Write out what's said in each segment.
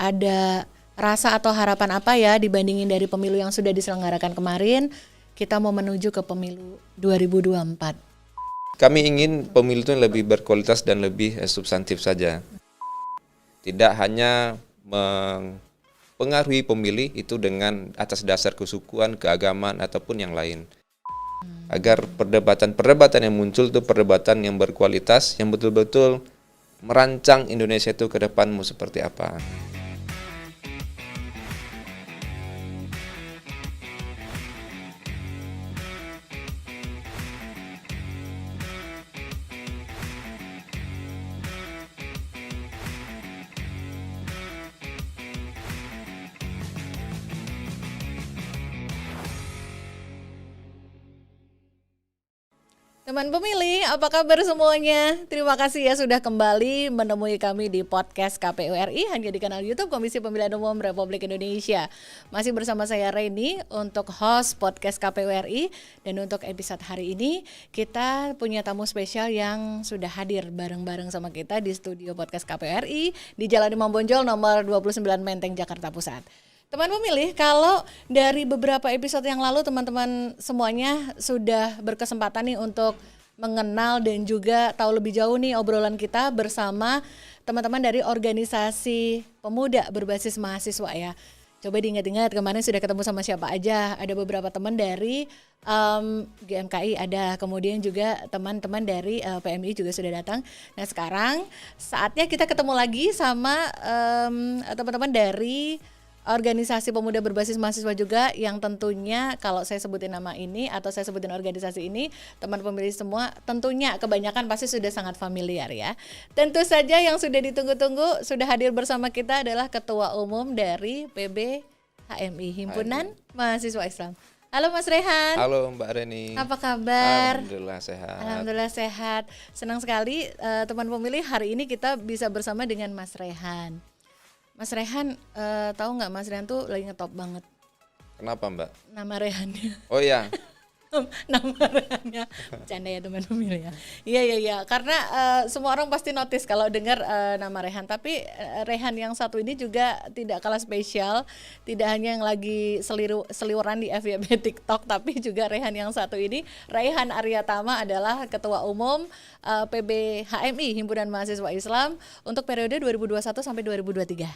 ada rasa atau harapan apa ya dibandingin dari pemilu yang sudah diselenggarakan kemarin, kita mau menuju ke pemilu 2024. Kami ingin pemilu itu lebih berkualitas dan lebih substantif saja. Tidak hanya mempengaruhi pemilih itu dengan atas dasar kesukuan, keagamaan ataupun yang lain. Agar perdebatan-perdebatan yang muncul itu perdebatan yang berkualitas, yang betul-betul merancang Indonesia itu ke depan mau seperti apa. Teman pemilih, apa kabar semuanya? Terima kasih ya sudah kembali menemui kami di podcast KPU RI hanya di kanal YouTube Komisi Pemilihan Umum Republik Indonesia. Masih bersama saya Reni untuk host podcast KPU RI, dan untuk episode hari ini kita punya tamu spesial yang sudah hadir bareng-bareng sama kita di studio podcast KPU RI di Jalan Imam Bonjol nomor 29 Menteng, Jakarta Pusat. Teman pemilih, kalau dari beberapa episode yang lalu teman-teman semuanya sudah berkesempatan nih untuk mengenal dan juga tahu lebih jauh nih obrolan kita bersama teman-teman dari organisasi pemuda berbasis mahasiswa ya. Coba diingat-ingat kemarin sudah ketemu sama siapa aja. Ada beberapa teman dari GMKI ada, kemudian juga teman-teman dari PMI juga sudah datang. Nah sekarang saatnya kita ketemu lagi sama teman-teman dari organisasi pemuda berbasis mahasiswa juga, yang tentunya kalau saya sebutin nama ini atau saya sebutin organisasi ini, teman pemilih semua tentunya kebanyakan pasti sudah sangat familiar ya. Tentu saja yang sudah ditunggu-tunggu sudah hadir bersama kita adalah Ketua Umum dari PB HMI, Himpunan Mahasiswa Islam. Halo Mas Rehan. Halo Mbak Reni. Apa kabar? Alhamdulillah sehat. Alhamdulillah sehat. Senang sekali teman pemilih hari ini kita bisa bersama dengan Mas Rehan. Mas Rehan, tahu nggak Mas Rehan tuh lagi ngetop banget. Kenapa Mbak? Nama Rehannya. Oh iya. Nama Rehannya. Bercanda ya teman pemilih ya. Iya. Karena semua orang pasti notice kalau dengar nama Rehan. Tapi Rehan yang satu ini juga tidak kalah spesial. Tidak hanya yang lagi seliweran di FYP TikTok, tapi juga Rehan yang satu ini, Raihan Aryatama, adalah Ketua Umum PB HMI, Himpunan Mahasiswa Islam, untuk periode 2021 sampai 2023.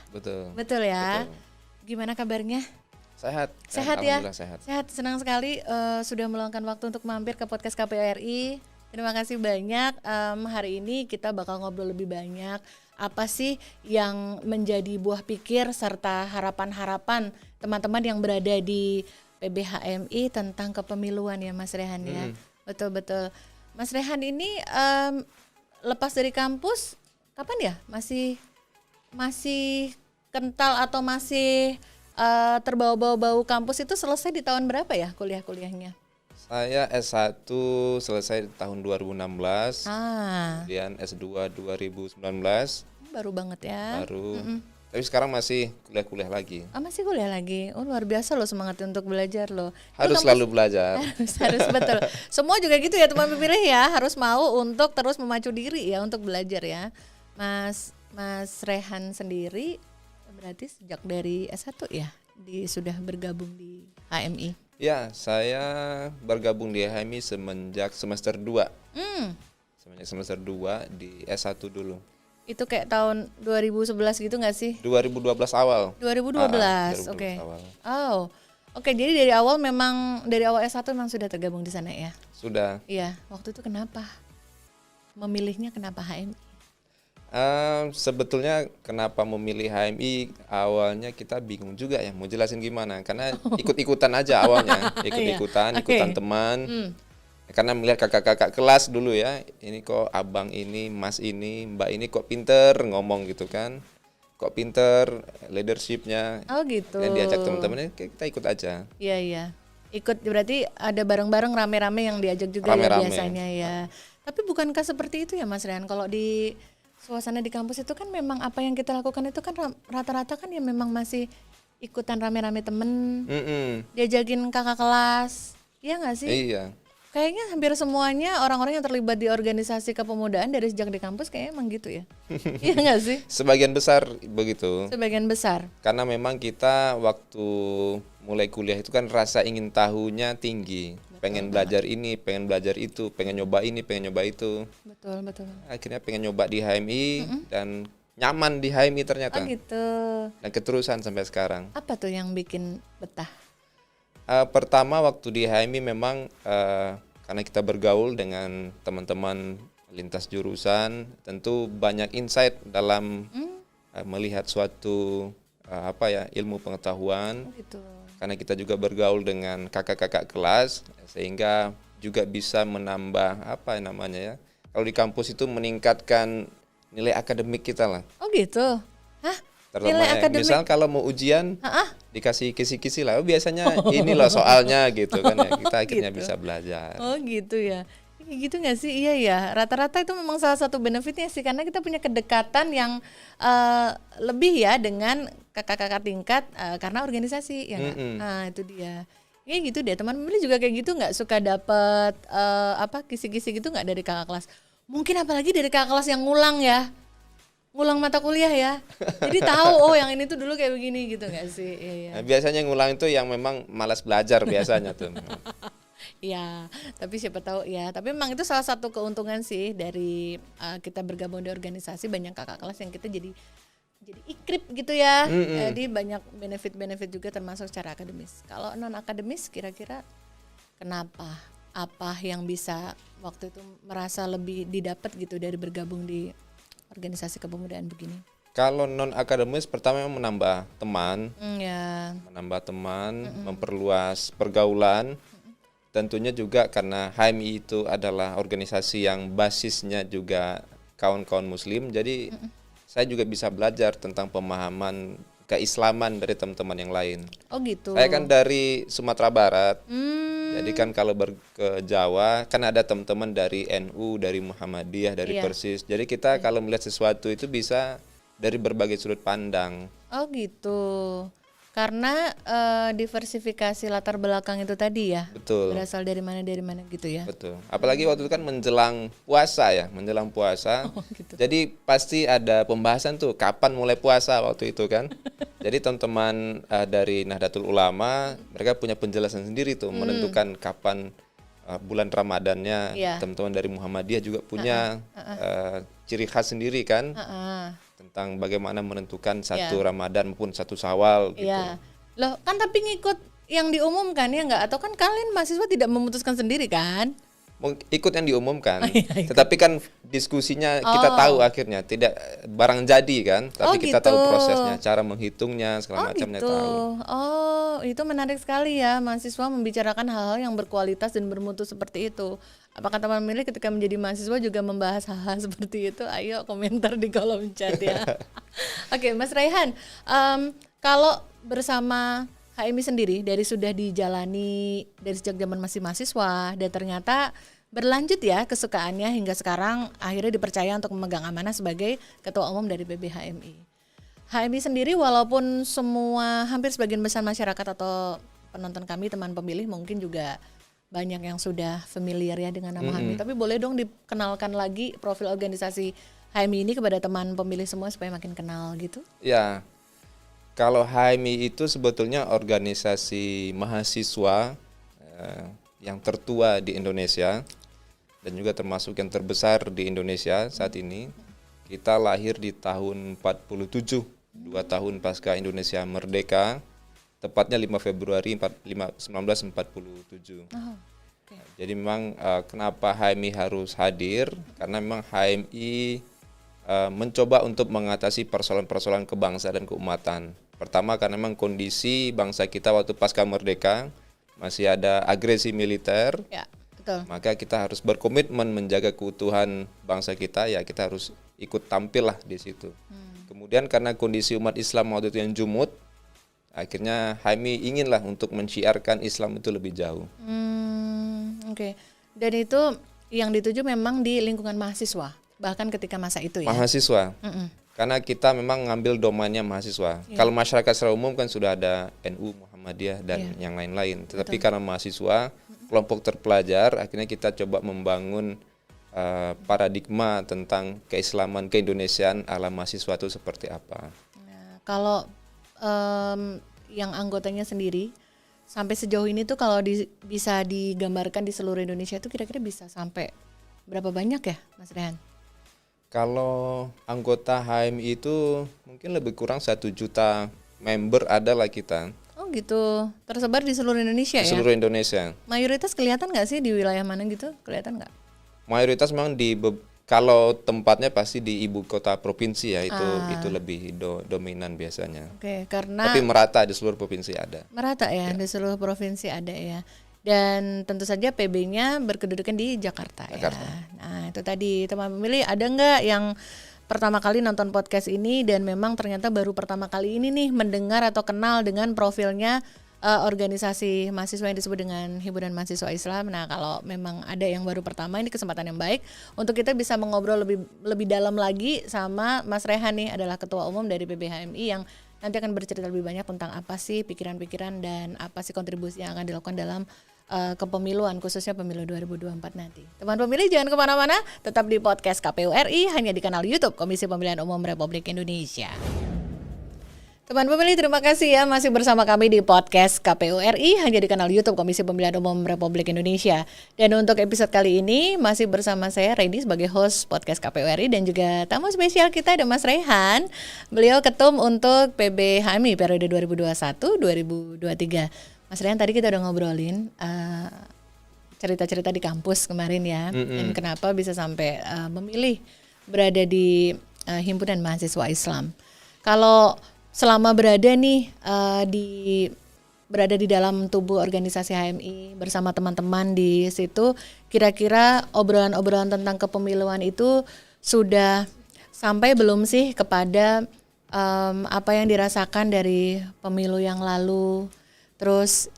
Betul ya. Betul. Gimana kabarnya? Sehat ya. Sehat, senang sekali sudah meluangkan waktu untuk mampir ke podcast KPU RI. Terima kasih banyak. Hari ini kita bakal ngobrol lebih banyak apa sih yang menjadi buah pikir serta harapan-harapan teman-teman yang berada di PBHMI tentang kepemiluan ya Mas Rehan ya. Betul. Mas Rehan ini lepas dari kampus kapan ya? Masih kental atau masih terbawa-bawa bau kampus itu selesai di tahun berapa ya kuliahnya? Saya S1 selesai di tahun 2016. Kemudian S2 2019. Baru banget ya. Baru. Tapi sekarang masih kuliah lagi. Masih kuliah lagi. Oh, luar biasa loh semangatnya untuk belajar loh. Harus selalu belajar. harus betul. Semua juga gitu ya teman pemilih ya, harus mau untuk terus memacu diri ya untuk belajar ya. Mas Rehan sendiri berarti sejak dari S1 ya sudah bergabung di HMI. Ya, saya bergabung di HMI semenjak semester 2. Semenjak semester 2 di S1 dulu. Itu kayak tahun 2011 gitu nggak sih? 2012 awal. 2012, oke. Oh, oke. Jadi dari awal S1 memang sudah tergabung di sana ya? Sudah. Iya. Waktu itu kenapa? Memilihnya kenapa HMI? Sebetulnya kenapa memilih HMI, awalnya kita bingung juga ya mau jelasin gimana, karena ikut-ikutan aja awalnya, ikutan teman. Karena melihat kakak-kakak kelas dulu ya, ini kok abang ini, mas ini, mbak ini kok pinter ngomong gitu kan, kok pinter leadershipnya. Oh gitu. Dan diajak teman-temannya, kita ikut aja. Iya. Ikut berarti ada bareng-bareng rame-rame yang diajak juga ya biasanya ya. Tapi bukankah seperti itu ya Mas Rehan, kalau di suasana di kampus itu kan memang apa yang kita lakukan itu kan rata-rata kan ya memang masih ikutan rame-rame temen, diajakin kakak kelas, iya nggak sih? Iya. Kayaknya hampir semuanya orang-orang yang terlibat di organisasi kepemudaan dari sejak di kampus kayaknya emang gitu ya. Iya nggak sih? Sebagian besar begitu. Sebagian besar. Karena memang kita waktu mulai kuliah itu kan rasa ingin tahunya tinggi. Pengen belajar ini, pengen belajar itu, pengen nyoba ini, pengen nyoba itu. Betul, betul. Akhirnya pengen nyoba di HMI dan nyaman di HMI ternyata. Oh gitu. Dan keterusan sampai sekarang. Apa tuh yang bikin betah? Pertama waktu di HMI memang karena kita bergaul dengan teman-teman lintas jurusan, tentu banyak insight dalam melihat suatu ilmu pengetahuan. Oh gitu. Karena kita juga bergaul dengan kakak-kakak kelas, sehingga juga bisa menambah kalau di kampus itu meningkatkan nilai akademik kita lah. Oh gitu. Hah? Terutama Nilai akademik? misal kalau mau ujian dikasih kisi-kisi lah, biasanya ini loh soalnya gitu kan ya, kita akhirnya Gitu. bisa belajar. Oh gitu ya. Kayak gitu nggak sih? Iya ya. Rata-rata itu memang salah satu benefitnya sih, karena kita punya kedekatan yang lebih ya dengan kakak-kakak tingkat karena organisasi ya nggak? Nah itu dia. Kayak gitu deh. Teman pemilih juga kayak gitu, nggak suka dapet kisi-kisi gitu nggak dari kakak kelas? Mungkin apalagi dari kakak kelas yang ngulang ya. Ngulang mata kuliah ya, jadi tahu yang ini tuh dulu kayak begini gitu nggak sih? Iya. Nah, biasanya ngulang itu yang memang malas belajar biasanya tuh. Ya, tapi siapa tahu ya. Tapi memang itu salah satu keuntungan sih dari kita bergabung di organisasi, banyak kakak kelas yang kita jadi ikrip gitu ya. Jadi banyak benefit juga termasuk secara akademis. Kalau non akademis kira-kira kenapa? Apa yang bisa waktu itu merasa lebih didapat gitu dari bergabung di organisasi kepemudaan begini? Kalau non akademis pertama memang menambah teman, memperluas pergaulan. Tentunya juga karena HMI itu adalah organisasi yang basisnya juga kawan-kawan muslim, jadi saya juga bisa belajar tentang pemahaman keislaman dari teman-teman yang lain. Oh gitu. Saya kan dari Sumatera Barat. Jadi kan kalau ke Jawa kan ada teman-teman dari NU, dari Muhammadiyah, dari Persis. Jadi kita kalau melihat sesuatu itu bisa dari berbagai sudut pandang. Oh gitu. Karena diversifikasi latar belakang itu tadi ya. Betul. Berasal dari mana gitu ya. Betul. Apalagi waktu itu kan menjelang puasa. Oh, gitu. Jadi pasti ada pembahasan tuh kapan mulai puasa waktu itu kan. Jadi teman-teman dari Nahdlatul Ulama mereka punya penjelasan sendiri tuh menentukan kapan bulan Ramadannya. Teman-teman dari Muhammadiyah juga punya ciri khas sendiri kan. Tentang bagaimana menentukan satu Ramadan maupun satu Syawal gitu. Iya. Loh, kan tapi ngikut yang diumumkan ya enggak? Atau kan kalian mahasiswa tidak memutuskan sendiri kan? Ikut yang diumumkan. Tetapi kan diskusinya kita tahu akhirnya tidak barang jadi kan, tapi kita tahu prosesnya, cara menghitungnya segala macamnya gitu. tahu. Oh, itu menarik sekali ya, mahasiswa membicarakan hal-hal yang berkualitas dan bermutu seperti itu. Apakah teman milih ketika menjadi mahasiswa juga membahas hal-hal seperti itu? Ayo komentar di kolom chat ya. Oke, Mas Raihan, kalau bersama HMI sendiri dari sudah dijalani dari sejak zaman masih mahasiswa dan ternyata berlanjut ya kesukaannya hingga sekarang akhirnya dipercaya untuk memegang amanah sebagai Ketua Umum dari PBHMI. HMI sendiri walaupun hampir sebagian besar masyarakat atau penonton kami, teman pemilih mungkin juga banyak yang sudah familiar ya dengan nama HMI. Tapi boleh dong dikenalkan lagi profil organisasi HMI ini kepada teman pemilih semua supaya makin kenal gitu? Ya, kalau HMI itu sebetulnya organisasi mahasiswa yang tertua di Indonesia dan juga termasuk yang terbesar di Indonesia saat ini. Kita lahir di tahun 47, 2 tahun pasca Indonesia merdeka. Tepatnya 5 Februari 1947. Jadi memang kenapa HMI harus hadir? Karena memang HMI mencoba untuk mengatasi persoalan-persoalan kebangsaan dan keumatan. Pertama karena memang kondisi bangsa kita waktu pasca merdeka masih ada agresi militer. Ya, betul. Maka kita harus berkomitmen menjaga keutuhan bangsa kita, ya kita harus ikut tampil lah di situ. Kemudian karena kondisi umat Islam waktu itu yang jumud, akhirnya HMI inginlah untuk menciarkan Islam itu lebih jauh. Oke. Dan itu yang dituju memang di lingkungan mahasiswa, bahkan ketika masa itu ya. Mahasiswa. Karena kita memang ngambil domainnya mahasiswa. Kalau masyarakat secara umum kan sudah ada NU, Muhammadiyah dan yang lain-lain. Tetapi karena mahasiswa, kelompok terpelajar, akhirnya kita coba membangun paradigma tentang keislaman keindonesiaan ala mahasiswa itu seperti apa. Nah, kalau yang anggotanya sendiri sampai sejauh ini tuh kalau bisa digambarkan di seluruh Indonesia itu kira-kira bisa sampai berapa banyak ya, Mas Rehan? Kalau anggota HMI itu mungkin lebih kurang 1 juta member ada lah kita. Oh gitu, tersebar di seluruh Indonesia Di ya? seluruh Indonesia. Mayoritas kelihatan nggak sih di wilayah mana gitu? Kelihatan nggak? Mayoritas memang kalau tempatnya pasti di ibu kota provinsi ya, itu lebih dominan biasanya. Oke, karena Tapi merata di seluruh provinsi ada. merata ya, di seluruh provinsi ada ya. Dan tentu saja PB-nya berkedudukan di Jakarta, ya. Nah itu tadi teman pemilih, ada nggak yang pertama kali nonton podcast ini dan memang ternyata baru pertama kali ini nih mendengar atau kenal dengan profilnya organisasi mahasiswa yang disebut dengan Himpunan Mahasiswa Islam. Nah kalau memang ada yang baru pertama, ini kesempatan yang baik untuk kita bisa mengobrol lebih dalam lagi sama Mas Rehan nih, adalah Ketua Umum dari PBHMI yang nanti akan bercerita lebih banyak tentang apa sih pikiran-pikiran dan apa sih kontribusi yang akan dilakukan dalam kepemiluan, khususnya pemilu 2024 nanti. Teman pemilih jangan kemana-mana, tetap di podcast KPU RI hanya di kanal YouTube Komisi Pemilihan Umum Republik Indonesia. Teman pemilih, terima kasih ya masih bersama kami di podcast KPU RI hanya di kanal YouTube Komisi Pemilihan Umum Republik Indonesia. Dan untuk episode kali ini masih bersama saya Reidi sebagai host podcast KPU RI dan juga tamu spesial kita ada Mas Rehan. Beliau ketum untuk PBHMI periode 2021-2023. Mas Rehan, tadi kita udah ngobrolin cerita-cerita di kampus kemarin ya, dan kenapa bisa sampai memilih berada di Himpunan Mahasiswa Islam. Kalau selama berada nih berada di dalam tubuh organisasi HMI bersama teman-teman di situ, kira-kira obrolan-obrolan tentang kepemiluan itu sudah sampai belum sih kepada apa yang dirasakan dari pemilu yang lalu? Terus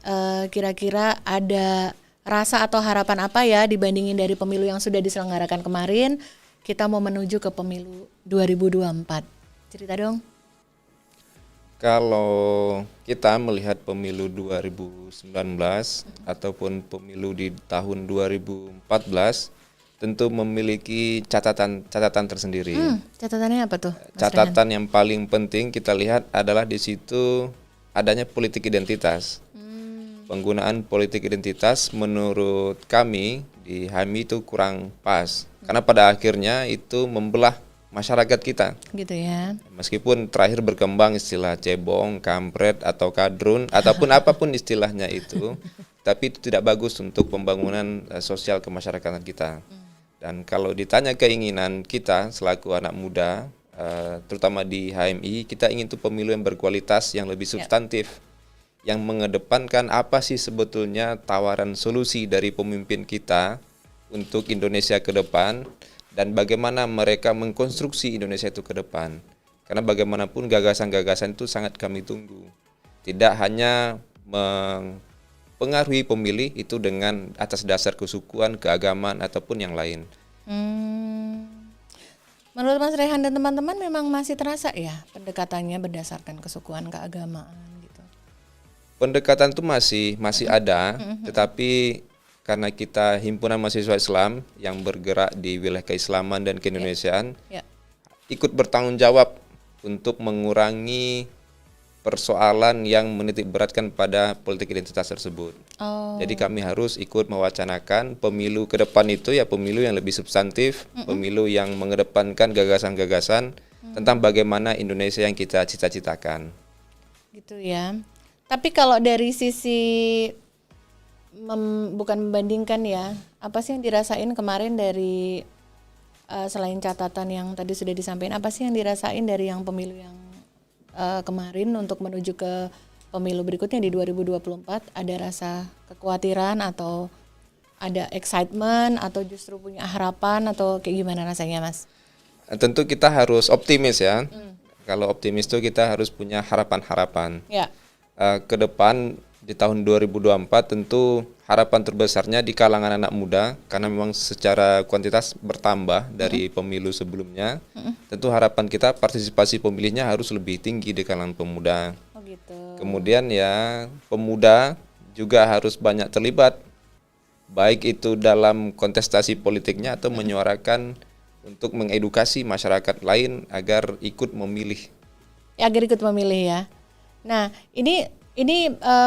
kira-kira ada rasa atau harapan apa ya dibandingin dari pemilu yang sudah diselenggarakan kemarin, kita mau menuju ke pemilu 2024. Cerita dong. Kalau kita melihat pemilu 2019 ataupun pemilu di tahun 2014 tentu memiliki catatan tersendiri. Catatannya apa tuh, Mas Catatan yang paling penting kita lihat adalah di situ adanya politik identitas. Penggunaan politik identitas menurut kami di HMI itu kurang pas. Karena pada akhirnya itu membelah masyarakat kita. Gitu ya. Meskipun terakhir berkembang istilah cebong, kampret atau kadrun ataupun apapun istilahnya itu, tapi itu tidak bagus untuk pembangunan sosial kemasyarakatan kita. Dan kalau ditanya keinginan kita selaku anak muda, terutama di HMI, kita ingin tuh pemilu yang berkualitas, yang lebih substantif, yang mengedepankan apa sih sebetulnya tawaran solusi dari pemimpin kita untuk Indonesia ke depan, dan bagaimana mereka mengkonstruksi Indonesia itu ke depan. Karena bagaimanapun gagasan-gagasan itu sangat kami tunggu. Tidak hanya mempengaruhi pemilih itu dengan atas dasar kesukuan, keagamaan, ataupun yang lain. Menurut Mas Rehan dan teman-teman memang masih terasa ya pendekatannya berdasarkan kesukuan, keagamaan gitu? Pendekatan itu masih ada, tetapi karena kita Himpunan Mahasiswa Islam yang bergerak di wilayah keislaman dan keindonesiaan, ikut bertanggung jawab untuk mengurangi persoalan yang menitik beratkan pada politik identitas tersebut. Jadi kami harus ikut mewacanakan pemilu ke depan itu ya pemilu yang lebih substantif, pemilu yang mengedepankan gagasan-gagasan tentang bagaimana Indonesia yang kita cita-citakan. Gitu ya. Tapi kalau dari sisi bukan membandingkan ya, apa sih yang dirasain kemarin dari selain catatan yang tadi sudah disampaikan, apa sih yang dirasain dari yang pemilu yang kemarin untuk menuju ke pemilu berikutnya di 2024? Ada rasa kekhawatiran atau ada excitement atau justru punya harapan atau kayak gimana rasanya, Mas? Tentu kita harus optimis ya. Kalau optimis itu kita harus punya harapan-harapan. Ya. Ke depan di tahun 2024 tentu harapan terbesarnya di kalangan anak muda, karena memang secara kuantitas bertambah dari pemilu sebelumnya. Tentu harapan kita partisipasi pemilihnya harus lebih tinggi di kalangan pemuda. Oh gitu. Kemudian ya pemuda juga harus banyak terlibat baik itu dalam kontestasi politiknya atau menyuarakan untuk mengedukasi masyarakat lain agar ikut memilih. Ya, agar ikut memilih ya. Nah, ini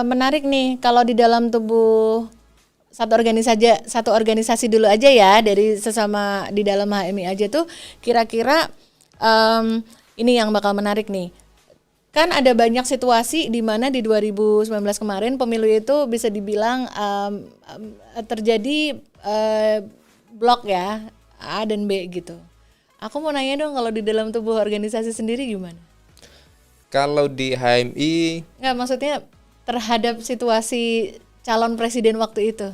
menarik nih kalau di dalam tubuh satu organisasi dulu aja ya, dari sesama di dalam HMI aja tuh kira-kira ini yang bakal menarik nih. Kan ada banyak situasi di mana di 2019 kemarin pemilu itu bisa dibilang terjadi blok ya, A dan B gitu. Aku mau nanya dong, kalau di dalam tubuh organisasi sendiri gimana? Kalau di HMI, Nggak, maksudnya terhadap situasi calon presiden waktu itu.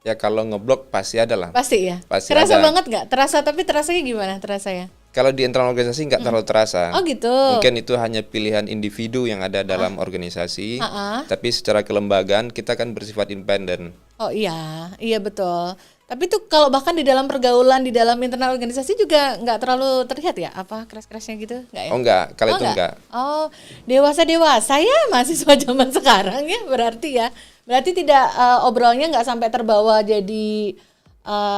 ya kalau ngeblok pasti ada lah. Pasti ya? Pasti Terasa ada. banget nggak? Terasa, tapi terasanya gimana terasanya? Kalau di internal organisasi nggak terlalu terasa. Oh gitu. Mungkin itu hanya pilihan individu yang ada dalam organisasi. Tapi secara kelembagaan kita kan bersifat independen. Oh iya, iya betul. Tapi tuh kalau bahkan di dalam pergaulan, di dalam internal organisasi juga nggak terlalu terlihat ya? Apa keras-kerasnya gitu? Nggak ya? Oh enggak, kalau itu enggak. Oh, dewasa-dewasa ya mahasiswa zaman sekarang ya berarti ya. Berarti tidak obrolnya nggak sampai terbawa jadi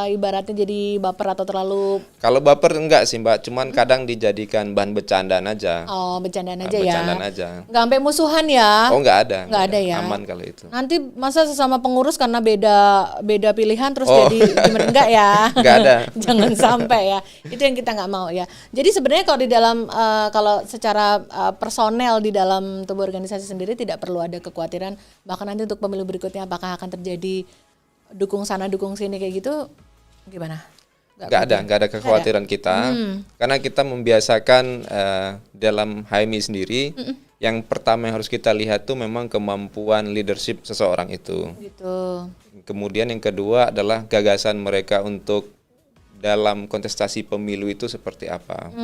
ibaratnya jadi baper atau terlalu. Kalau baper enggak sih Mbak, cuman kadang dijadikan bahan bercandaan aja. Oh, bercandaan aja ya. Bercandaan aja. Nggak sampai musuhan ya. Oh enggak ada. Nggak ada ya. Aman kalau itu. Nanti masa sesama pengurus karena beda pilihan terus jadi gimana, enggak ya? Enggak ada. Jangan sampai ya. Itu yang kita nggak mau ya. Jadi sebenarnya kalau di dalam kalau secara personel di dalam tubuh organisasi sendiri tidak perlu ada kekhawatiran bahkan nanti untuk pemilu berikutnya apakah akan terjadi dukung sana dukung sini kayak gitu, gimana? Nggak ada kekhawatiran kita, karena kita membiasakan dalam HMI sendiri. Yang pertama yang harus kita lihat tuh memang kemampuan leadership seseorang itu. Gitu. Kemudian yang kedua adalah gagasan mereka untuk dalam kontestasi pemilu itu seperti apa.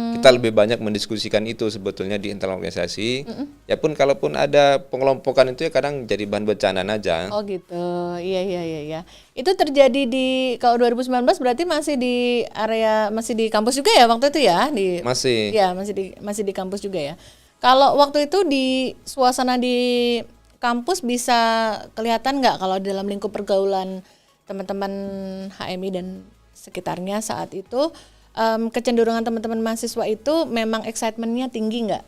Kita lebih banyak mendiskusikan itu sebetulnya di internal organisasi. Ya pun kalaupun ada pengelompokan itu ya kadang jadi bahan bercandaan aja. Oh gitu, iya. Itu terjadi di kalau 2019 berarti masih di area, masih di kampus juga ya waktu itu ya? Masih. Iya, masih di kampus juga ya. Kalau waktu itu di suasana di kampus bisa kelihatan nggak kalau dalam lingkup pergaulan teman-teman HMI dan sekitarnya saat itu kecenderungan teman-teman mahasiswa itu memang excitementnya tinggi nggak,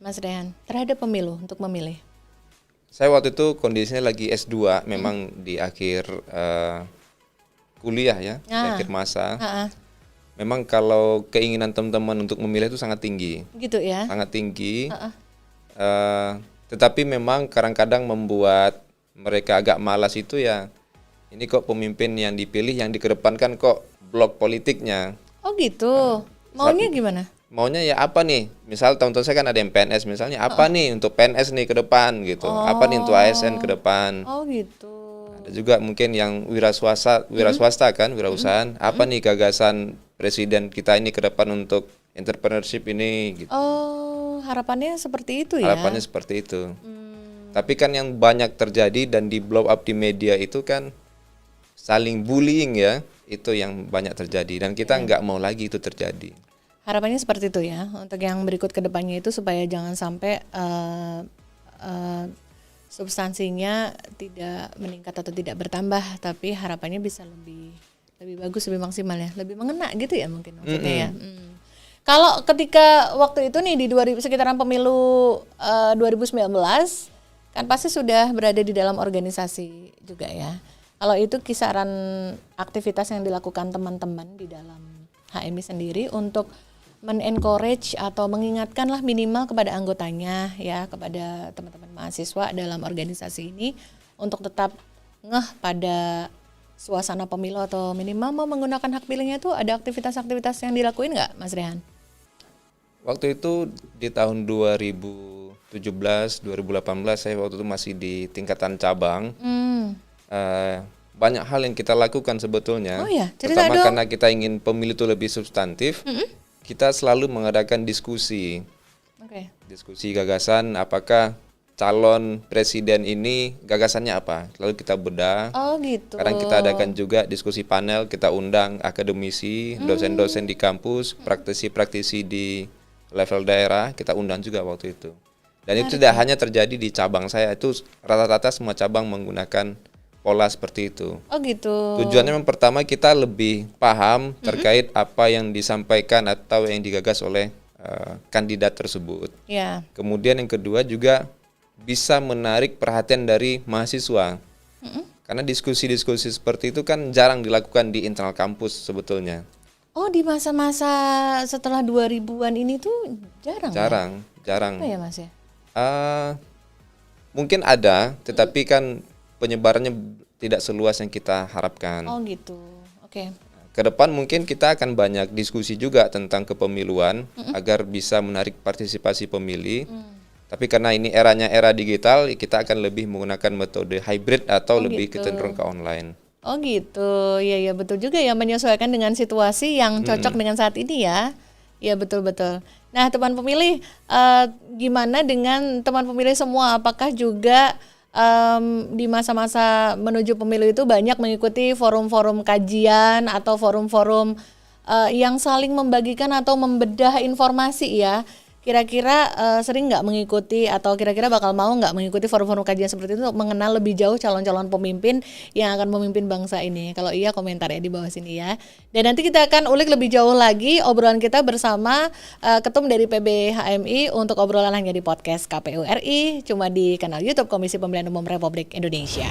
Mas Rehan, terhadap pemilu untuk memilih? Saya waktu itu kondisinya lagi S2, memang di akhir kuliah ya, di akhir masa. Memang kalau keinginan teman-teman untuk memilih itu sangat tinggi. Gitu ya? Sangat tinggi. Tetapi memang kadang-kadang membuat mereka agak malas itu ya. Ini kok pemimpin yang dipilih yang dikedepankan kok blok politiknya. Oh gitu. Maunya gimana? Maunya ya apa nih? Misal tahun-tahun saya kan ada yang PNS misalnya, apa nih untuk PNS nih ke depan gitu. Apa nih untuk ASN ke depan. Oh gitu. Ada juga mungkin yang wira swasta kan, wirausahaan. Apa nih gagasan presiden kita ini ke depan untuk entrepreneurship ini gitu. Oh, harapannya seperti itu ya? Harapannya seperti itu. Tapi kan yang banyak terjadi dan di blow up di media itu kan saling bullying ya, itu yang banyak terjadi dan kita nggak mau lagi itu terjadi. Harapannya seperti itu ya, untuk yang berikut ke depannya itu supaya jangan sampai substansinya tidak meningkat atau tidak bertambah, tapi harapannya bisa lebih bagus, lebih maksimal ya, lebih mengena gitu ya mungkin maksudnya ya. Kalau ketika waktu itu nih di sekitaran pemilu 2019 kan pasti sudah berada di dalam organisasi juga ya. Kalau itu kisaran aktivitas yang dilakukan teman-teman di dalam HMI sendiri untuk men-encourage atau mengingatkanlah minimal kepada anggotanya ya, kepada teman-teman mahasiswa dalam organisasi ini untuk tetap ngeh pada suasana pemilu atau minimal mau menggunakan hak pilihnya, itu ada aktivitas-aktivitas yang dilakuin nggak, Mas Rehan? Waktu itu di tahun 2017, 2018 saya waktu itu masih di tingkatan cabang. Banyak hal yang kita lakukan sebetulnya. Oh ya, cerita pertama dong. karena kita ingin pemilu itu lebih substantif, kita selalu mengadakan diskusi. Diskusi gagasan, apakah calon presiden ini gagasannya apa, lalu kita bedah. Oh gitu. Kadang kita adakan juga diskusi panel, kita undang akademisi, dosen-dosen di kampus, praktisi-praktisi di level daerah, kita undang juga waktu itu. Dan itu tidak hanya terjadi di cabang saya, itu rata-rata semua cabang menggunakan pola seperti itu. Oh gitu. Tujuannya yang pertama kita lebih paham terkait apa yang disampaikan atau yang digagas oleh kandidat tersebut. Ya. Kemudian yang kedua juga bisa menarik perhatian dari mahasiswa. Karena diskusi-diskusi seperti itu kan jarang dilakukan di internal kampus sebetulnya. Oh, di masa-masa setelah 2000-an ini tuh jarang ya? Jarang. Apa ya Mas ya? Mungkin ada, tetapi kan penyebarannya tidak seluas yang kita harapkan. Oh gitu. Oke. Ke depan mungkin kita akan banyak diskusi juga tentang kepemiluan agar bisa menarik partisipasi pemilih. Tapi karena ini era digital, kita akan lebih menggunakan metode hybrid atau lebih cenderung ke online. Oh gitu. Iya betul juga ya, menyesuaikan dengan situasi yang cocok dengan saat ini ya. Iya betul. Nah, teman pemilih, gimana dengan teman pemilih semua? Apakah juga di masa-masa menuju pemilu itu banyak mengikuti forum-forum kajian atau forum-forum yang saling membagikan atau membedah informasi ya? Kira-kira sering nggak mengikuti atau kira-kira bakal mau nggak mengikuti forum-forum kajian seperti itu untuk mengenal lebih jauh calon-calon pemimpin yang akan memimpin bangsa ini? Kalau iya, komentar ya di bawah sini ya. Dan nanti kita akan ulik lebih jauh lagi obrolan kita bersama Ketum dari PBHMI untuk obrolan hanya di podcast KPU RI, cuma di kanal YouTube Komisi Pemilihan Umum Republik Indonesia.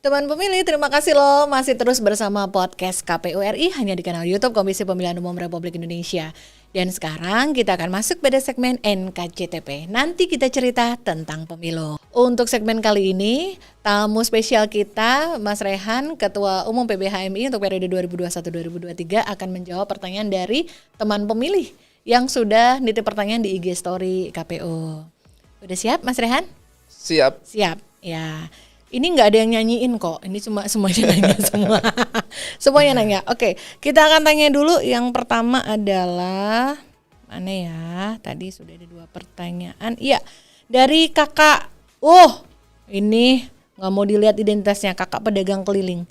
Teman pemilih, terima kasih loh masih terus bersama podcast KPU RI hanya di kanal YouTube Komisi Pemilihan Umum Republik Indonesia. Dan sekarang kita akan masuk pada segmen NKCTP. Nanti kita cerita tentang pemilu. Untuk segmen kali ini, tamu spesial kita, Mas Rehan, Ketua Umum PBHMI untuk periode 2021-2023 akan menjawab pertanyaan dari teman pemilih yang sudah nitip pertanyaan di IG Story KPU. Udah siap, Mas Rehan? Siap. Siap, ya. Ini nggak ada yang nyanyiin kok, ini cuma semuanya nanya semua. Semuanya nanya. Oke, kita akan tanya dulu. Yang pertama adalah mana ya? Tadi sudah ada 2 pertanyaan. Iya, dari kakak. Ini nggak mau dilihat identitasnya, kakak pedagang keliling.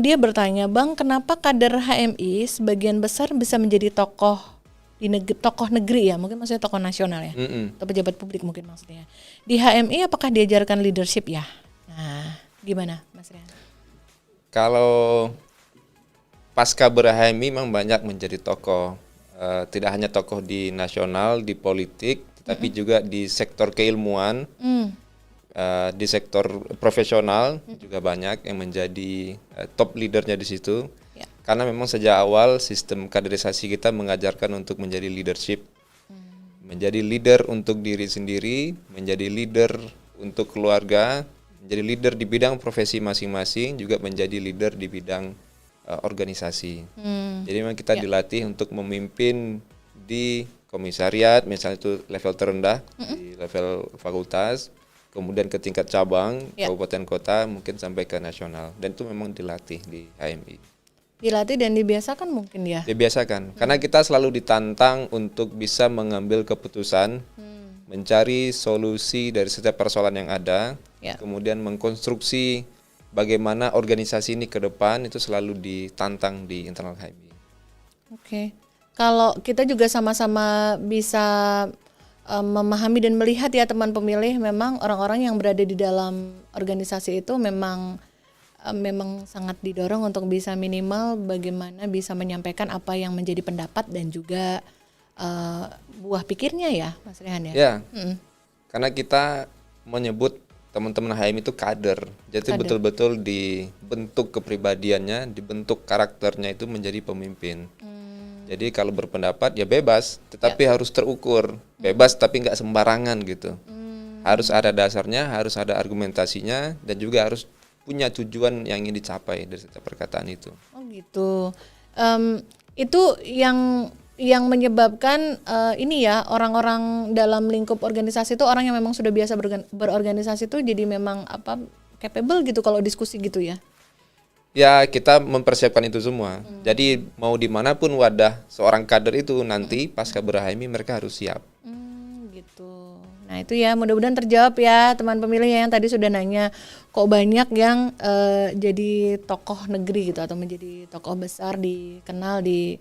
Dia bertanya, Bang, kenapa kader HMI sebagian besar bisa menjadi tokoh tokoh negeri ya, mungkin maksudnya tokoh nasional ya, atau pejabat publik mungkin maksudnya. Di HMI apakah diajarkan leadership ya? Nah, gimana Mas Rian? Kalau pasca ber-HMI memang banyak menjadi tokoh, tidak hanya tokoh di nasional, di politik, tetapi juga di sektor keilmuan, di sektor profesional juga banyak yang menjadi top leadernya di situ. Ya. Karena memang sejak awal sistem kaderisasi kita mengajarkan untuk menjadi leadership, menjadi leader untuk diri sendiri, menjadi leader untuk keluarga, menjadi leader di bidang profesi masing-masing, juga menjadi leader di bidang organisasi. Jadi memang kita dilatih untuk memimpin di komisariat, misalnya itu level terendah, di level fakultas, kemudian ke tingkat cabang, kabupaten kota, mungkin sampai ke nasional. Dan itu memang dilatih di HMI. Dilatih dan dibiasakan mungkin ya? Dibiasakan, karena kita selalu ditantang untuk bisa mengambil keputusan, mencari solusi dari setiap persoalan yang ada, kemudian mengkonstruksi bagaimana organisasi ini ke depan, itu selalu ditantang di internal HMI. Oke. Kalau kita juga sama-sama bisa memahami dan melihat ya teman pemilih, memang orang-orang yang berada di dalam organisasi itu memang sangat didorong untuk bisa minimal bagaimana bisa menyampaikan apa yang menjadi pendapat dan juga buah pikirnya ya, Mas Rehan ya. Ya, karena kita menyebut teman-teman HMI itu kader, jadi betul-betul dibentuk kepribadiannya, dibentuk karakternya itu menjadi pemimpin. Jadi kalau berpendapat ya bebas, tetapi harus terukur, bebas tapi nggak sembarangan gitu. Harus ada dasarnya, harus ada argumentasinya, dan juga harus punya tujuan yang ingin dicapai dari setiap perkataan itu. Oh gitu. Itu yang menyebabkan ini ya, orang-orang dalam lingkup organisasi itu orang yang memang sudah biasa berorganisasi itu jadi memang capable gitu kalau diskusi gitu ya. Ya, kita mempersiapkan itu semua. Jadi mau dimanapun wadah seorang kader itu nanti pasca ber-HMI mereka harus siap. Gitu. Nah itu ya, mudah-mudahan terjawab ya teman pemilih yang tadi sudah nanya, kok banyak yang jadi tokoh negeri gitu atau menjadi tokoh besar dikenal di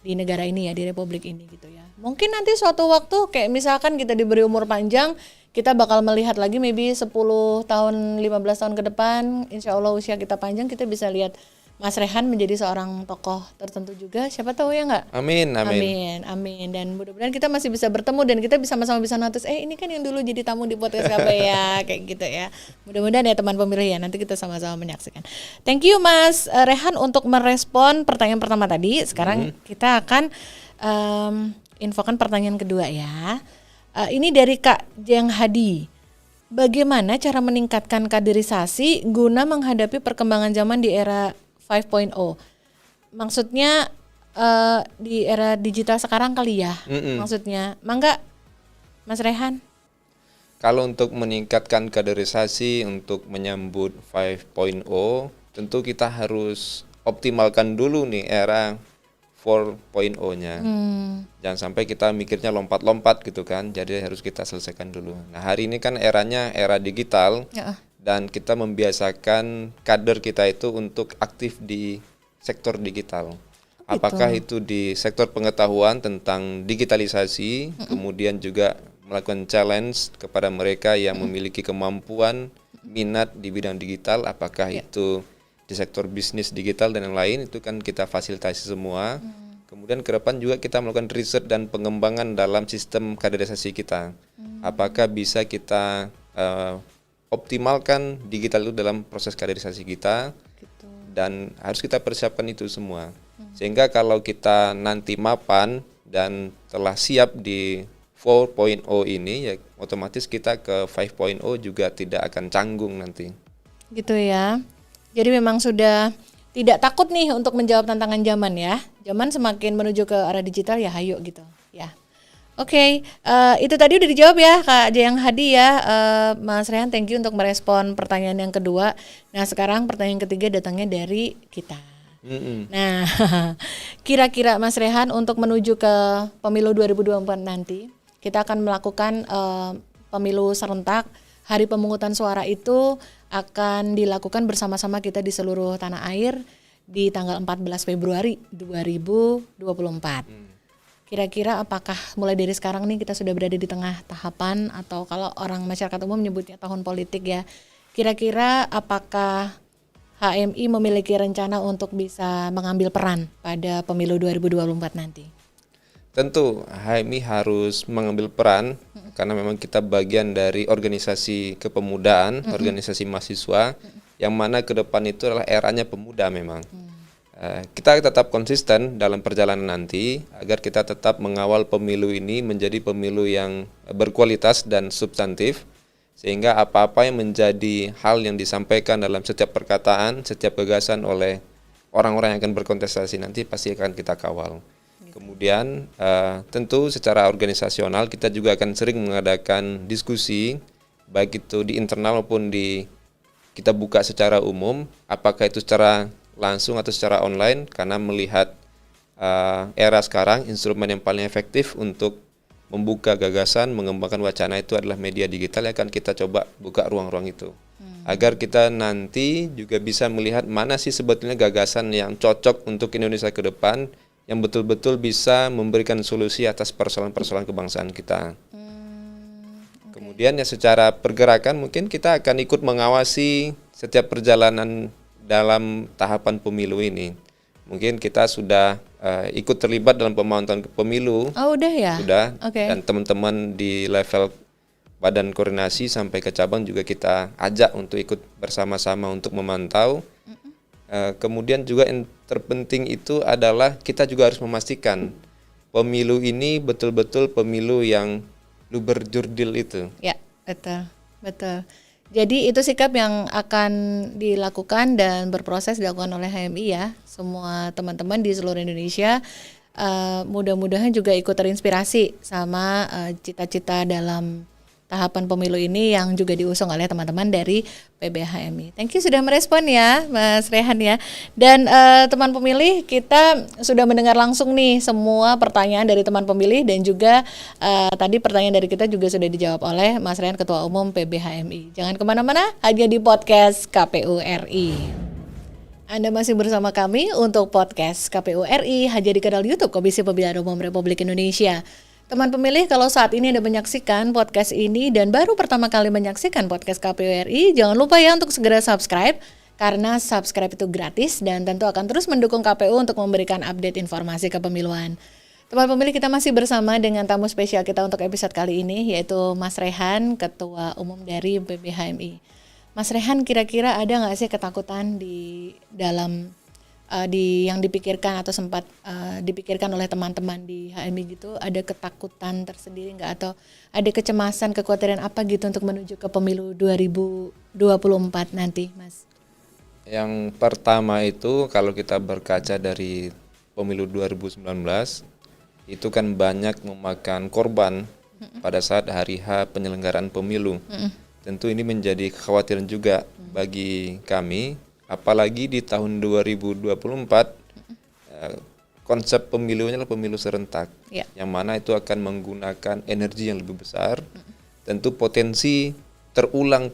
negara ini ya, di republik ini gitu ya. Mungkin nanti suatu waktu kayak misalkan kita diberi umur panjang, kita bakal melihat lagi maybe 10 tahun, 15 tahun ke depan, insya Allah usia kita panjang, kita bisa lihat Mas Rehan menjadi seorang tokoh tertentu juga, siapa tahu ya nggak? Amin, amin. Amin, amin. Dan mudah-mudahan kita masih bisa bertemu dan kita bisa sama-sama bisa notice, ini kan yang dulu jadi tamu di podcast KB ya, kayak gitu ya. Mudah-mudahan ya teman pemilih ya, nanti kita sama-sama menyaksikan. Thank you Mas Rehan untuk merespon pertanyaan pertama tadi. Sekarang kita akan infokan pertanyaan kedua ya. Ini dari Kak Jeng Hadi. Bagaimana cara meningkatkan kaderisasi guna menghadapi perkembangan zaman di era 5.0? Maksudnya di era digital sekarang kali ya. Maksudnya, mangga Mas Rehan. Kalau untuk meningkatkan kaderisasi untuk menyambut 5.0, tentu kita harus optimalkan dulu nih era 4.0-nya. Jangan sampai kita mikirnya lompat-lompat gitu kan. Jadi harus kita selesaikan dulu. Nah, hari ini kan eranya era digital. Dan kita membiasakan kader kita itu untuk aktif di sektor digital. Apakah itu di sektor pengetahuan tentang digitalisasi, kemudian juga melakukan challenge kepada mereka yang memiliki kemampuan, minat di bidang digital, apakah itu di sektor bisnis digital dan yang lain, itu kan kita fasilitasi semua. Kemudian ke depan juga kita melakukan riset dan pengembangan dalam sistem kaderisasi kita. Apakah bisa kita optimalkan digital itu dalam proses kaderisasi kita, dan harus kita persiapkan itu semua. Sehingga kalau kita nanti mapan dan telah siap di 4.0 ini, ya otomatis kita ke 5.0 juga tidak akan canggung nanti. Gitu ya. Jadi memang sudah tidak takut nih untuk menjawab tantangan zaman ya. Zaman semakin menuju ke arah digital ya, hayo gitu ya. Oke, itu tadi udah dijawab ya Kak Jayang Hadi ya. Mas Rehan, thank you untuk merespon pertanyaan yang kedua. Nah sekarang pertanyaan ketiga datangnya dari kita. Nah kira-kira Mas Rehan untuk menuju ke pemilu 2024 nanti, kita akan melakukan pemilu serentak. Hari pemungutan suara itu akan dilakukan bersama-sama kita di seluruh tanah air di tanggal 14 Februari 2024. Kira-kira apakah mulai dari sekarang nih kita sudah berada di tengah tahapan, atau kalau orang masyarakat umum menyebutnya tahun politik ya, kira-kira apakah HMI memiliki rencana untuk bisa mengambil peran pada pemilu 2024 nanti? Tentu HMI harus mengambil peran karena memang kita bagian dari organisasi kepemudaan, organisasi mahasiswa, yang mana ke depan itu adalah eranya pemuda memang. Kita tetap konsisten dalam perjalanan nanti agar kita tetap mengawal pemilu ini menjadi pemilu yang berkualitas dan substantif, sehingga apa-apa yang menjadi hal yang disampaikan dalam setiap perkataan, setiap gagasan oleh orang-orang yang akan berkontestasi nanti pasti akan kita kawal. Kemudian tentu secara organisasional kita juga akan sering mengadakan diskusi, baik itu di internal maupun kita buka secara umum, apakah itu secara langsung atau secara online, karena melihat era sekarang instrumen yang paling efektif untuk membuka gagasan, mengembangkan wacana itu adalah media digital. Ya kan kita coba buka ruang-ruang itu agar kita nanti juga bisa melihat mana sih sebetulnya gagasan yang cocok untuk Indonesia ke depan, yang betul-betul bisa memberikan solusi atas persoalan-persoalan kebangsaan kita. Kemudian ya secara pergerakan mungkin kita akan ikut mengawasi setiap perjalanan dalam tahapan pemilu ini. Mungkin kita sudah ikut terlibat dalam pemantauan pemilu. Oh udah ya? Sudah. Dan teman-teman di level badan koordinasi sampai ke cabang juga kita ajak untuk ikut bersama-sama untuk memantau. Kemudian juga yang terpenting itu adalah kita juga harus memastikan pemilu ini betul-betul pemilu yang luber jurdil itu. Ya, betul. Jadi itu sikap yang akan dilakukan dan berproses dilakukan oleh HMI ya. Semua teman-teman di seluruh Indonesia mudah-mudahan juga ikut terinspirasi sama cita-cita dalam tahapan pemilu ini yang juga diusung oleh teman-teman dari PBHMI. Thank you sudah merespon ya Mas Rehan ya. Dan teman pemilih, kita sudah mendengar langsung nih semua pertanyaan dari teman pemilih, dan juga tadi pertanyaan dari kita juga sudah dijawab oleh Mas Rehan, Ketua Umum PBHMI. Jangan kemana-mana, hanya di podcast KPU RI. Anda masih bersama kami untuk podcast KPU RI hanya di kanal YouTube Komisi Pemilihan Umum Republik Indonesia. Teman pemilih, kalau saat ini Anda menyaksikan podcast ini dan baru pertama kali menyaksikan podcast KPU RI, jangan lupa ya untuk segera subscribe, karena subscribe itu gratis dan tentu akan terus mendukung KPU untuk memberikan update informasi kepemiluan. Teman pemilih, kita masih bersama dengan tamu spesial kita untuk episode kali ini, yaitu Mas Rehan, Ketua Umum dari PBHMI. Mas Rehan, kira-kira ada nggak sih ketakutan di dalam yang dipikirkan atau sempat dipikirkan oleh teman-teman di HMI gitu, ada ketakutan tersendiri nggak, atau ada kecemasan, kekhawatiran apa gitu untuk menuju ke pemilu 2024 nanti, Mas? Yang pertama itu kalau kita berkaca dari pemilu 2019, itu kan banyak memakan korban pada saat hari H penyelenggaraan pemilu. Tentu ini menjadi kekhawatiran juga bagi kami. Apalagi di tahun 2024 konsep pemilunya adalah pemilu serentak, yang mana itu akan menggunakan energi yang lebih besar. Tentu potensi terulang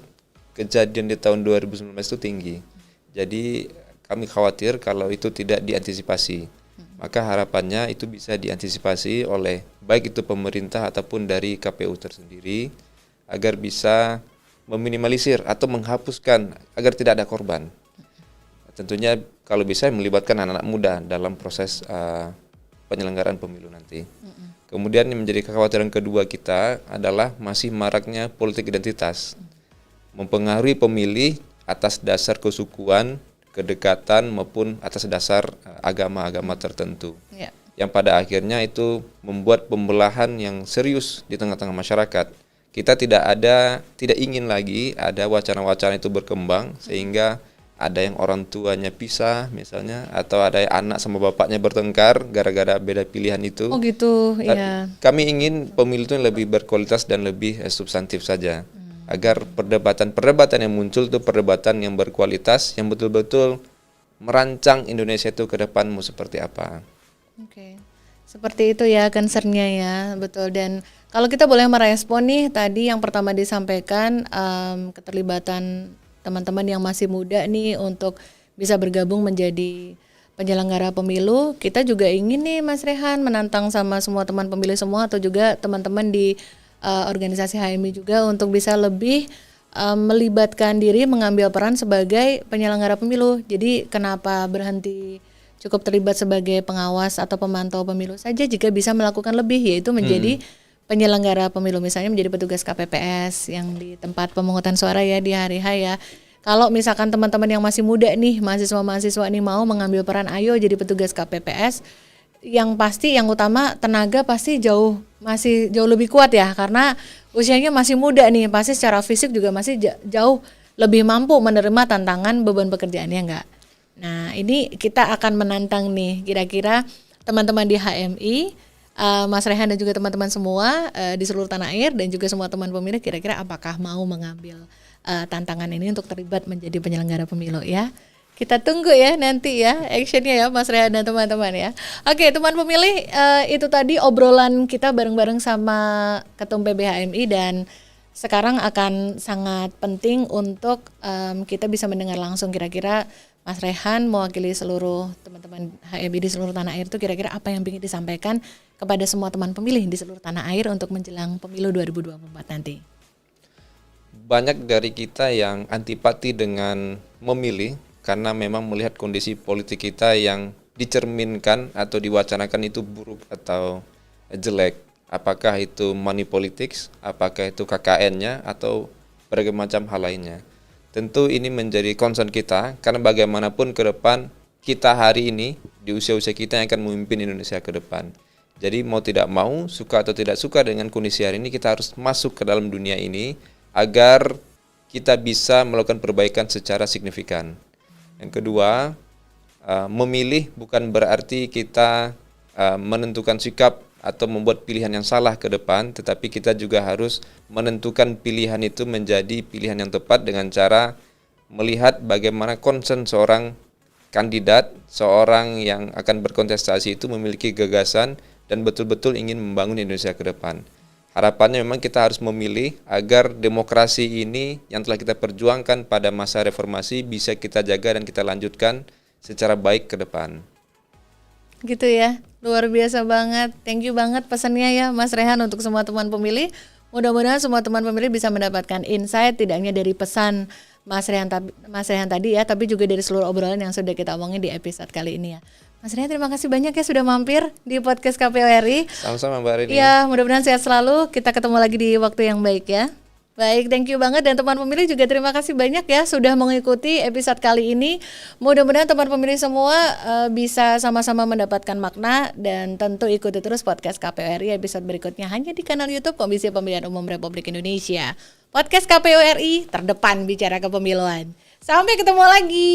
kejadian di tahun 2019 itu tinggi. Jadi kami khawatir kalau itu tidak diantisipasi. Maka harapannya itu bisa diantisipasi oleh baik itu pemerintah ataupun dari KPU tersendiri, agar bisa meminimalisir atau menghapuskan agar tidak ada korban. Tentunya kalau bisa melibatkan anak-anak muda dalam proses penyelenggaraan pemilu nanti. Kemudian yang menjadi kekhawatiran kedua kita adalah masih maraknya politik identitas, mempengaruhi pemilih atas dasar kesukuan, kedekatan maupun atas dasar agama-agama tertentu. Yang pada akhirnya itu membuat pembelahan yang serius di tengah-tengah masyarakat. Kita tidak ingin lagi ada wacana-wacana itu berkembang sehingga ada yang orang tuanya pisah misalnya, atau ada anak sama bapaknya bertengkar gara-gara beda pilihan itu. Oh gitu, iya. Kami ingin pemilu itu lebih berkualitas dan lebih substantif saja, agar perdebatan yang muncul itu perdebatan yang berkualitas, yang betul-betul merancang Indonesia itu ke depan mau seperti apa. Oke. Seperti itu ya concern-nya ya, betul. Dan kalau kita boleh merespon nih, tadi yang pertama disampaikan keterlibatan teman-teman yang masih muda nih untuk bisa bergabung menjadi penyelenggara pemilu. Kita juga ingin nih Mas Rehan menantang sama semua teman pemilih semua, atau juga teman-teman di organisasi HMI juga, untuk bisa lebih melibatkan diri, mengambil peran sebagai penyelenggara pemilu. Jadi kenapa berhenti cukup terlibat sebagai pengawas atau pemantau pemilu saja, jika bisa melakukan lebih, yaitu menjadi penyelenggara pemilu, misalnya menjadi petugas KPPS yang di tempat pemungutan suara ya di hari H ya. Kalau misalkan teman-teman yang masih muda nih, mahasiswa-mahasiswa nih mau mengambil peran, ayo jadi petugas KPPS. Yang pasti, yang utama, tenaga pasti masih jauh lebih kuat ya, karena usianya masih muda nih, pasti secara fisik juga masih jauh lebih mampu menerima tantangan beban pekerjaannya enggak. Nah ini kita akan menantang nih, kira-kira teman-teman di HMI, Mas Rehan dan juga teman-teman semua di seluruh tanah air, dan juga semua teman pemilih, kira-kira apakah mau mengambil tantangan ini untuk terlibat menjadi penyelenggara pemilu ya. Kita tunggu ya nanti ya actionnya ya Mas Rehan dan teman-teman ya. Oke teman pemilih, itu tadi obrolan kita bareng-bareng sama Ketum PBHMI, dan sekarang akan sangat penting untuk kita bisa mendengar langsung kira-kira Mas Rehan mewakili seluruh teman-teman HMI di seluruh tanah air itu kira-kira apa yang ingin disampaikan kepada semua teman pemilih di seluruh tanah air untuk menjelang pemilu 2024 nanti. Banyak dari kita yang antipati dengan memilih karena memang melihat kondisi politik kita yang dicerminkan atau diwacanakan itu buruk atau jelek. Apakah itu money politics, apakah itu KKN-nya, atau berbagai macam hal lainnya. Tentu ini menjadi concern kita, karena bagaimanapun ke depan kita hari ini di usia-usia kita yang akan memimpin Indonesia ke depan. Jadi mau tidak mau, suka atau tidak suka dengan kondisi hari ini, kita harus masuk ke dalam dunia ini agar kita bisa melakukan perbaikan secara signifikan. Yang kedua, memilih bukan berarti kita menentukan sikap atau membuat pilihan yang salah ke depan, tetapi kita juga harus menentukan pilihan itu menjadi pilihan yang tepat dengan cara melihat bagaimana concern seorang kandidat, seorang yang akan berkontestasi itu memiliki gagasan dan betul-betul ingin membangun Indonesia ke depan. Harapannya memang kita harus memilih agar demokrasi ini yang telah kita perjuangkan pada masa reformasi bisa kita jaga dan kita lanjutkan secara baik ke depan. Gitu ya, luar biasa banget. Thank you banget pesannya ya Mas Rehan untuk semua teman pemilih. Mudah-mudahan semua teman pemilih bisa mendapatkan insight tidak hanya dari pesan Mas Rehan tadi ya, tapi juga dari seluruh obrolan yang sudah kita omongin di episode kali ini ya. Mas Rehan, terima kasih banyak ya sudah mampir di podcast KPU RI. Sama-sama Mbak Rini. Ya, mudah-mudahan sehat selalu. Kita ketemu lagi di waktu yang baik ya. Baik, thank you banget, dan teman pemilih juga terima kasih banyak ya sudah mengikuti episode kali ini. Mudah-mudahan teman pemilih semua bisa sama-sama mendapatkan makna, dan tentu ikuti terus podcast KPU RI episode berikutnya hanya di kanal YouTube Komisi Pemilihan Umum Republik Indonesia. Podcast KPU RI terdepan bicara kepemiluan. Sampai ketemu lagi.